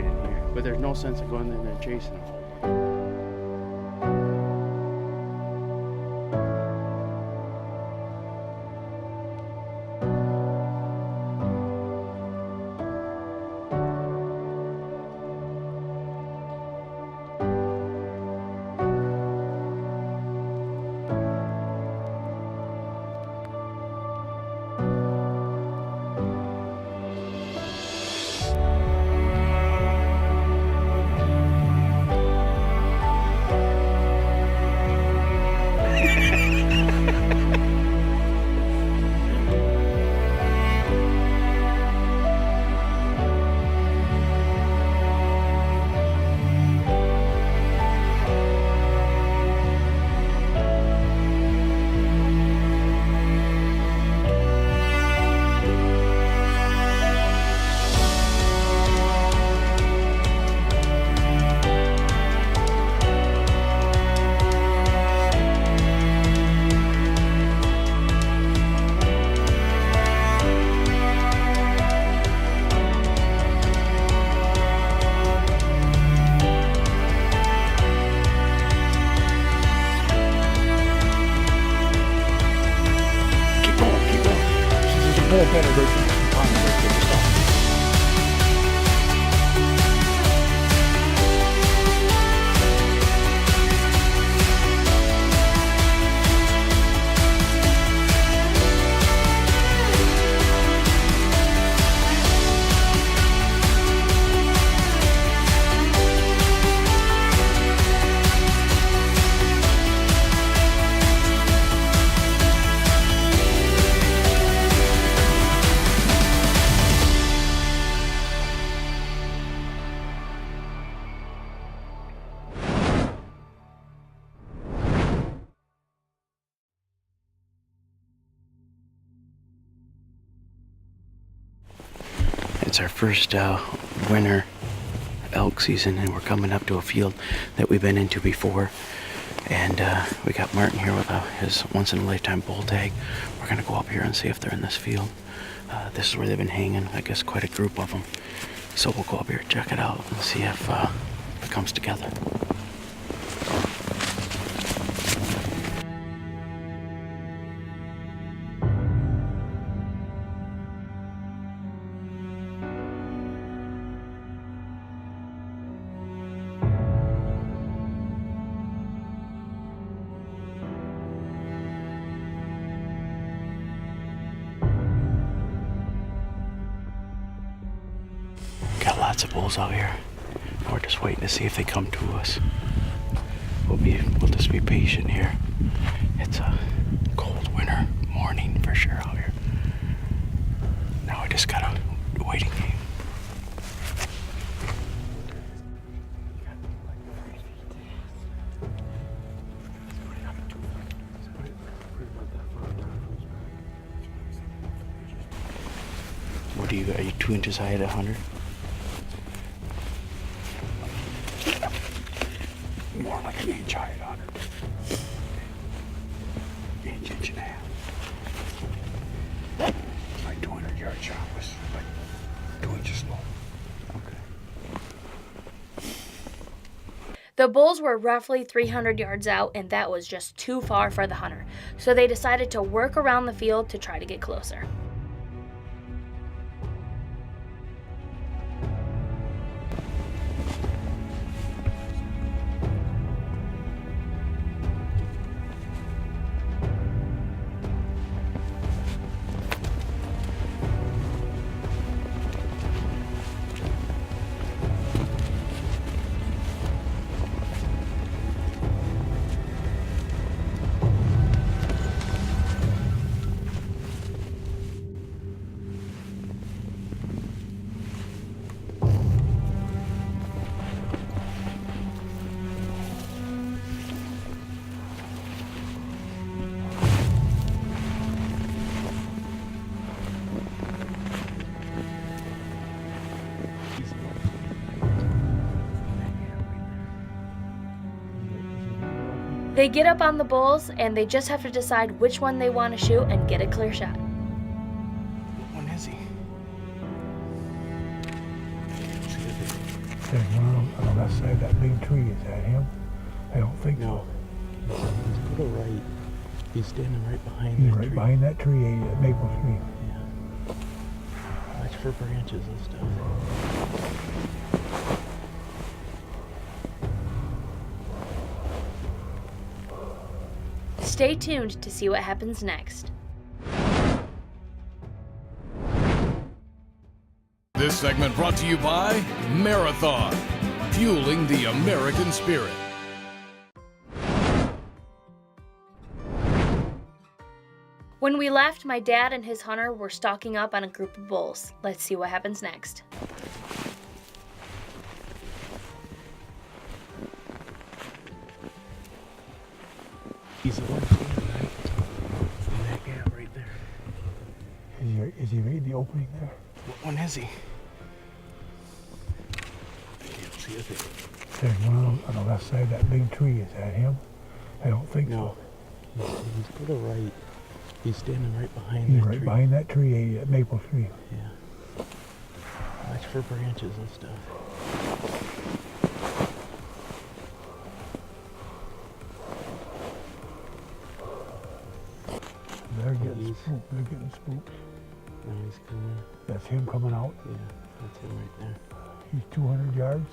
right in here. But there's no sense of going in there and chasing them. It's our first winter elk season, and we're coming up to a field that we've been into before. And we got Martin here with his once-in-a-lifetime bull tag. We're gonna go up here and see if they're in this field. This is where they've been hanging, I guess quite a group of them. So we'll go up here and check it out and see if it comes together. Got lots of bulls out here. We're just waiting to see if they come to us. We'll just be patient here. It's a cold winter morning for sure out here. Now we just got a waiting game. What are you 2 inches high at 100? More like an inch high at 100. Inch and a half. My 200-yard shot was like 2 inches low. Okay. The bulls were roughly 300 yards out, and that was just too far for the hunter. So they decided to work around the field to try to get closer. They get up on the bulls, and they just have to decide which one they want to shoot and get a clear shot. What one is he? There's one on the left side of that big tree. Is that him? I don't think No. so. He's to the right. He's standing right behind He's that right tree. behind that tree, that maple tree. Yeah. Watch for branches and stuff. Stay tuned to see what happens next. This segment brought to you by Marathon, fueling the American spirit. When we left, my dad and his hunter were stalking up on a group of bulls. Let's see what happens next. He's the one standing right in that gap right there. Is he right in the opening there? What one is he? I can't see a thing. There's one on the left side of that big tree. Is that him? I don't think No. so. He's to the right. He's standing right behind He's that right tree. behind that tree, that maple tree. Yeah. Watch for branches and stuff. They're getting He's- spooked. They're getting spooked. Now he's coming. That's him coming out. Yeah, that's him right there. He's 200 yards.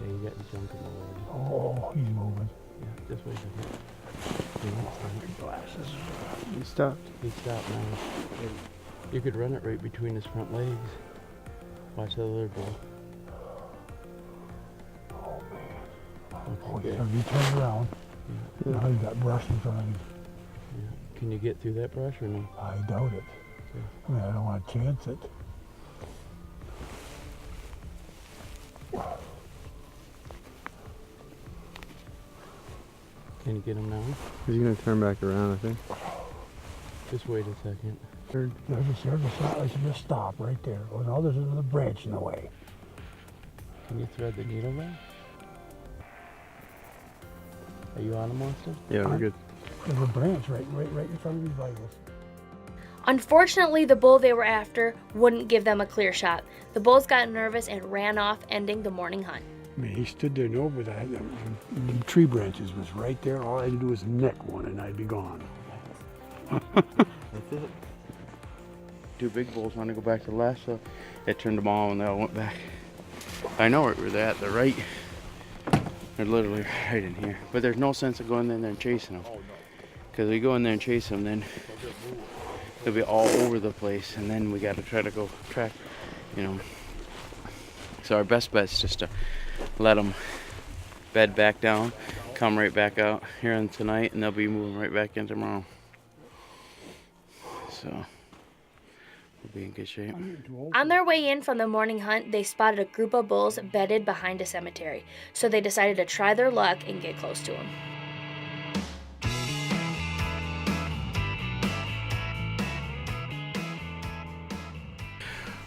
Yeah, you got the junk in the way. Oh, he's moving. Yeah, this way. Glasses. He stopped. He stopped now. You could run it right between his front legs. Watch the other bull. Oh, Okay, he's good. gonna be turned around. Yeah, Now he's got brush in front of him. yeah. Can you get through that brush or no? I doubt it. I mean, I don't want to chance it. Can you get him now? He's gonna turn back around, I think. Just wait a second. There's a shot. I should just stop right there. Oh, now there's another branch in the way. Can you thread the needle there? Are you on him, Monster? Yeah, we're good. There's a branch right in front of these vitals. Unfortunately, the bull they were after wouldn't give them a clear shot. The bulls got nervous and ran off, ending the morning hunt. I mean, he stood there and over that. The tree branches was right there. All I had to do was neck one and I'd be gone. That's it. Two big bulls want to go back to the left, so it turned them all and they all went back. I know where they're at. They're right. They're literally right in here. But there's no sense of going in there and chasing them. Because we go in there and chase them, then they'll be all over the place, and then we got to try to go track, you know. So our best bet is just to let them bed back down, come right back out here on tonight, and they'll be moving right back in tomorrow. So we'll be in good shape. On their way in from the morning hunt, they spotted a group of bulls bedded behind a cemetery, so they decided to try their luck and get close to them.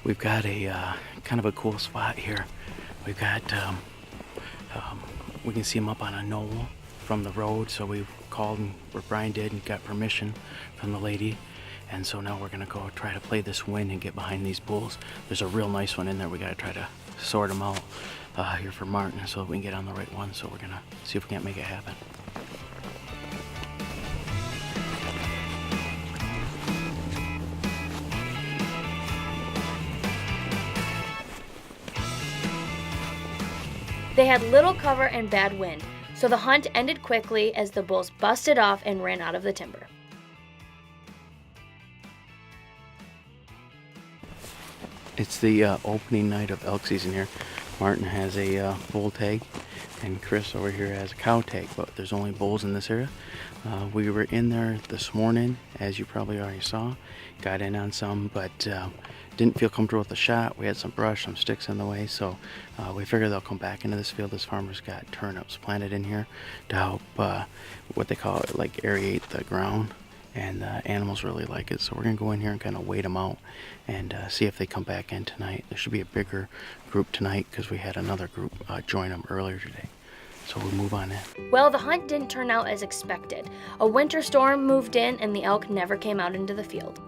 We've got a kind of a cool spot here. We've got, we can see them up on a knoll from the road, so we called, or Brian did, and got permission from the lady. And so now we're gonna go try to play this win and get behind these bulls. There's a real nice one in there. We gotta try to sort them out here for Martin so we can get on the right one. So we're gonna see if we can't make it happen. They had little cover and bad wind, so the hunt ended quickly as the bulls busted off and ran out of the timber. It's the opening night of elk season here. Martin has a bull tag, and Chris over here has a cow tag, but there's only bulls in this area. We were in there this morning, as you probably already saw. Got in on some, but didn't feel comfortable with the shot. We had some brush, some sticks in the way, so we figured they'll come back into this field. This farmer's got turnips planted in here to help, what they call it, like aerate the ground. And animals really like it, so we're gonna go in here and kind of wait them out and see if they come back in tonight. There should be a bigger group tonight because we had another group join them earlier today, so we'll move on in. Well, the hunt didn't turn out as expected. A winter storm moved in and the elk never came out into the field.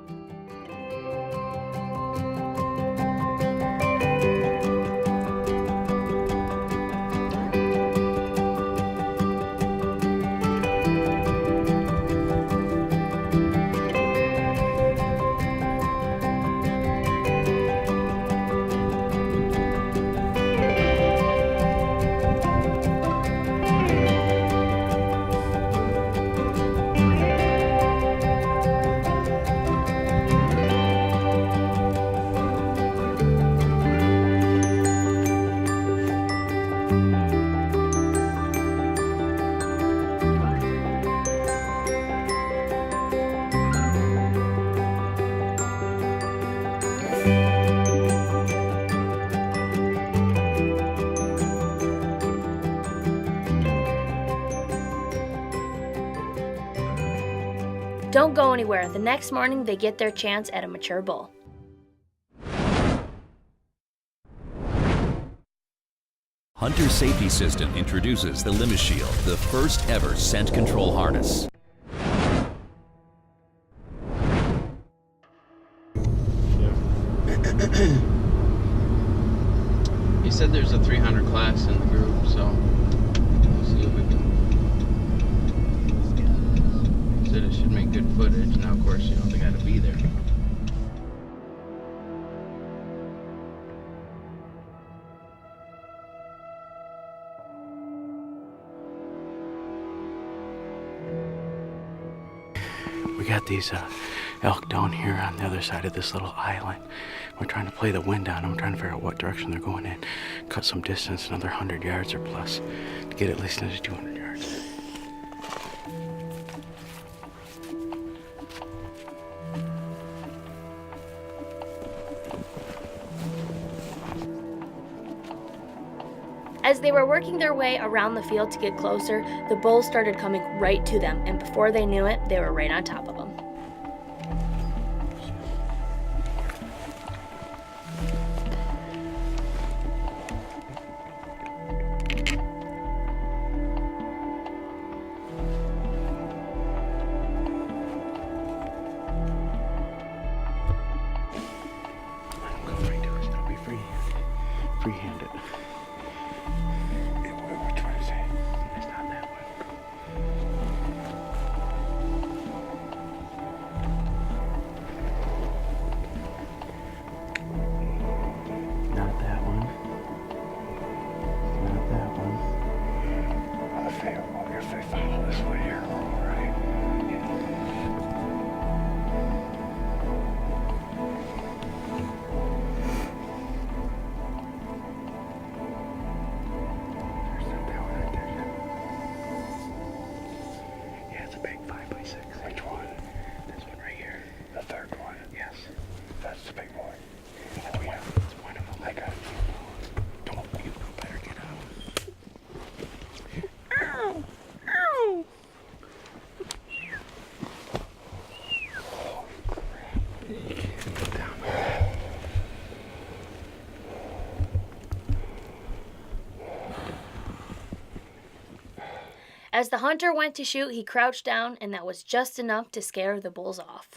Don't go anywhere. The next morning, they get their chance at a mature bull. Hunter Safety System introduces the Limit Shield, the first ever scent control harness. He said there's a 300 class in the group, so we'll see if we can. He said it should make good footage. Now, of course, you know, they got to be there. We got these elk down here on the other side of this little island. We're trying to play the wind on them. I'm trying to figure out what direction they're going in. Cut some distance, another 100 yards or plus, to get at least into 200 yards. As they were working their way around the field to get closer, the bulls started coming right to them, and before they knew it, they were right on top of them. Come right to us. That'll be free-handed. Which one is it? It's not that one. Not that one. Not that one. If they follow this one here, all right. There's not that one right there yet. Yeah, it's a big 5x6. Which one? This one right here. The third one. Yes. That's the big boy. It's one. It's one of them. I got it. Don't you better get out. As the hunter went to shoot, he crouched down, and that was just enough to scare the bulls off.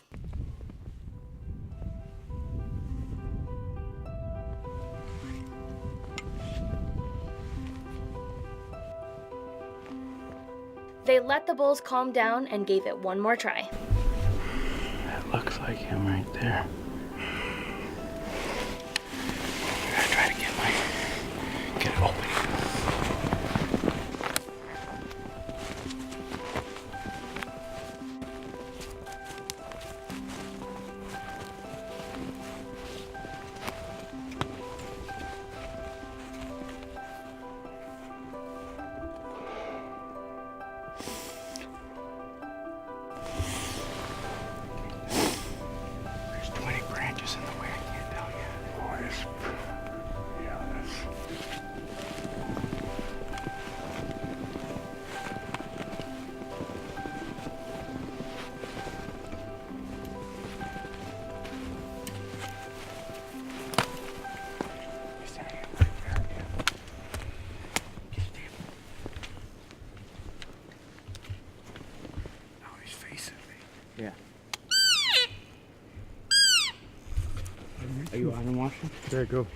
They let the bulls calm down and gave it one more try. That looks like him right there. I'm gonna try to get it open. There's 20 branches in the way. I can't tell you. Oh, it's, yeah, that's. He's standing right there, yeah. Now he's facing me. Yeah. Are you on him, Washington? There, go.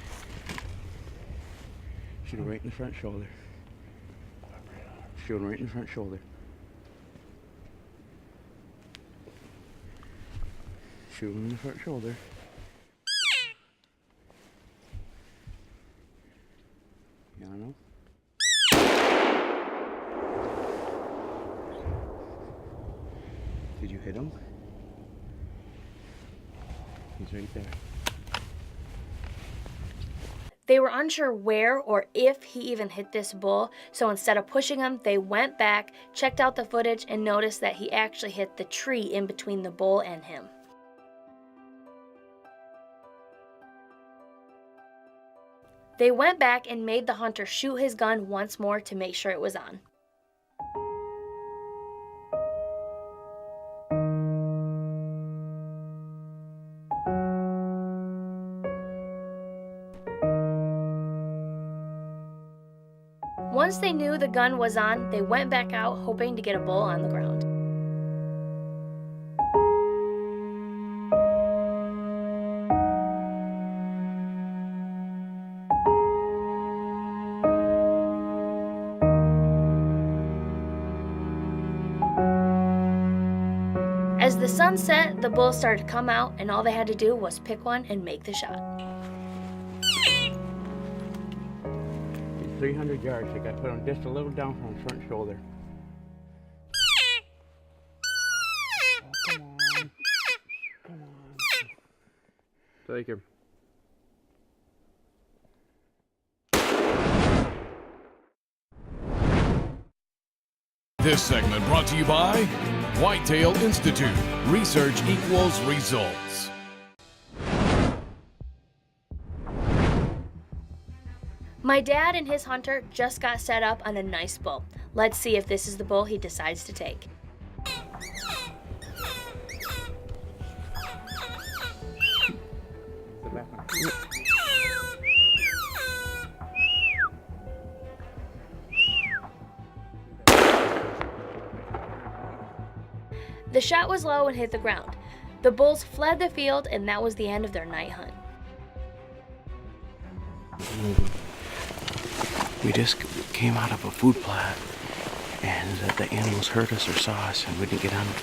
Shoot him right in the front shoulder. Shoot him right in the front shoulder. Shoot him in the front shoulder. You don't know? Did you hit him? He's right there. They were unsure where or if he even hit this bull, so instead of pushing him, they went back, checked out the footage, and noticed that he actually hit the tree in between the bull and him. They went back and made the hunter shoot his gun once more to make sure it was on. Once they knew the gun was on, they went back out hoping to get a bull on the ground. As the sun set, the bulls started to come out, and all they had to do was pick one and make the shot. 300 yards. I got to put him just a little down from his front shoulder. Oh, come on. Take him. This segment brought to you by Whitetail Institute. Research equals results. My dad and his hunter just got set up on a nice bull. Let's see if this is the bull he decides to take. The shot was low and hit the ground. The bulls fled the field, and that was the end of their night hunt. We just came out of a food plot, and the animals heard us or saw us, and we didn't get on them.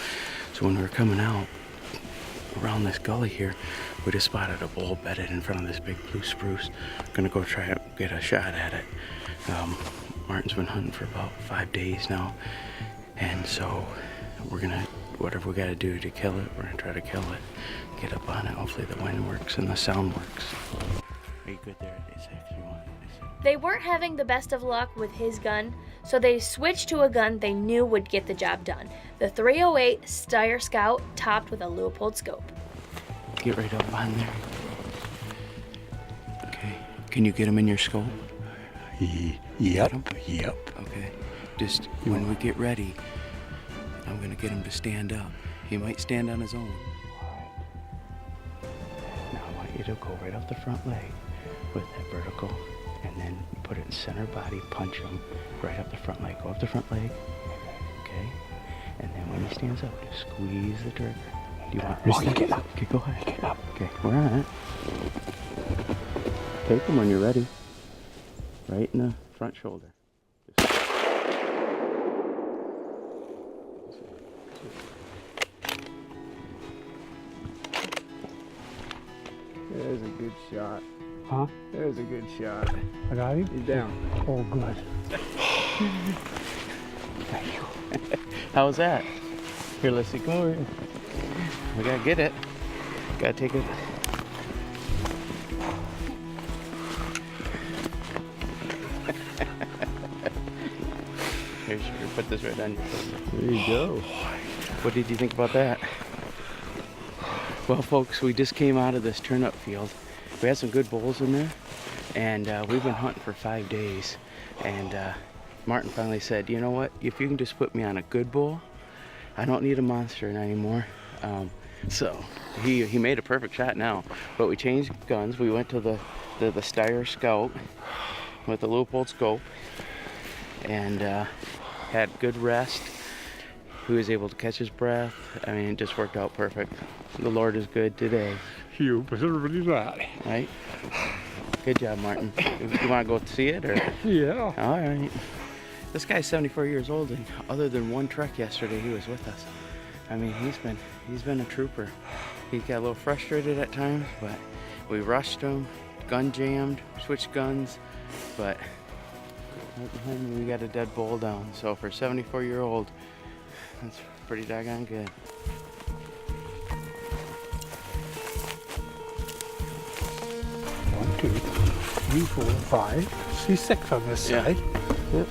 So when we were coming out around this gully here, we just spotted a bull bedded in front of this big blue spruce. Gonna go try to get a shot at it. Martin's been hunting for about 5 days now, and so we're gonna, whatever we gotta do to kill it, we're gonna try to kill it, get up on it. Hopefully the wind works and the sound works. Are you good there? They weren't having the best of luck with his gun, so they switched to a gun they knew would get the job done. The .308 Steyr Scout topped with a Leupold scope. Get right up on there. Okay. Can you get him in your scope? Yep. Yep. Okay. Just when we get ready, I'm gonna get him to stand up. He might stand on his own. Now I want you to go right off the front leg with that vertical, and then put it in center body, punch him right up the front leg. Go up the front leg. Okay. And then when he stands up, just squeeze the trigger. Do you want Get up. Okay, go ahead. Get up. Okay, we're on it. Take him when you're ready. Right in the front shoulder. There's a good shot. Huh? There's a good shot. I got him? He's down. Oh, good. Thank you. How was that? Here, let's see. Come over here. We gotta get it. Gotta take it. Here, sure. Put this right on your shoulder. There you go. What did you think about that? Well, folks, we just came out of this turnip field. We had some good bulls in there, and we've been hunting for 5 days. And Martin finally said, you know what? If you can just put me on a good bull, I don't need a monster anymore. So he made a perfect shot now. But we changed guns. We went to the Steyr Scout with the Leupold scope, and had good rest. He was able to catch his breath. I mean, it just worked out perfect. The Lord is good today. You, but everybody's not. Right? Good job, Martin. You want to go see it, or? Yeah. All right. This guy's 74 years old, and other than one truck yesterday, he was with us. I mean, he's been a trooper. He got a little frustrated at times, but we rushed him, gun jammed, switched guns, but right behind me we got a dead bull down. So for a 74-year-old, that's pretty doggone good. 1, 2, 3, 4, 5. See 6 on this Yeah. side.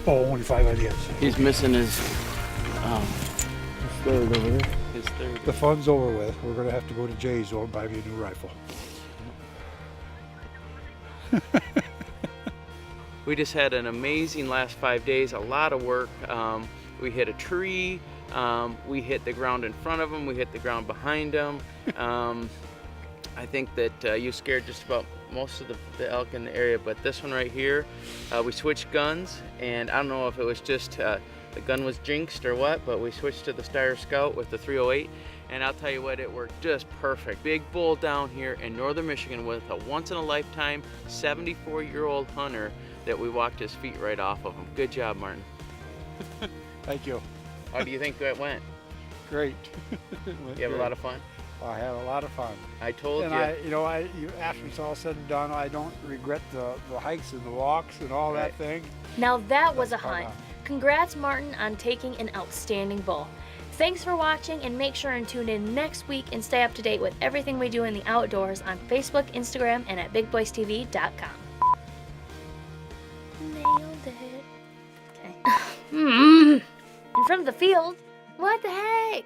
Oh, only 5 on the other side. He's missing his Third over there. his third. The fun's over with. We're gonna have to go to Jay's or buy me a new rifle. We just had an amazing last 5 days, a lot of work. We hit a tree, we hit the ground in front of him, we hit the ground behind him. I think that you scared just about most of the elk in the area, but this one right here, we switched guns, and I don't know if it was just the gun was jinxed or what, but we switched to the Steyr Scout with the 308, and I'll tell you what, it worked just perfect. Big bull down here in northern Michigan with a once-in-a-lifetime 74-year-old hunter that we walked his feet right off of him. Good job, Martin. Thank you. How do you think that went? Great. You have a lot of fun? I had a lot of fun. I told And you. you after it's all said and done, I don't regret the hikes and the walks and all that thing. Now that was a That's fun, hunt. huh? Congrats, Martin, on taking an outstanding bull. Thanks for watching, and make sure and tune in next week and stay up to date with everything we do in the outdoors on Facebook, Instagram, and at bigboystv.com. Nailed it. Okay. And from the field, what the heck?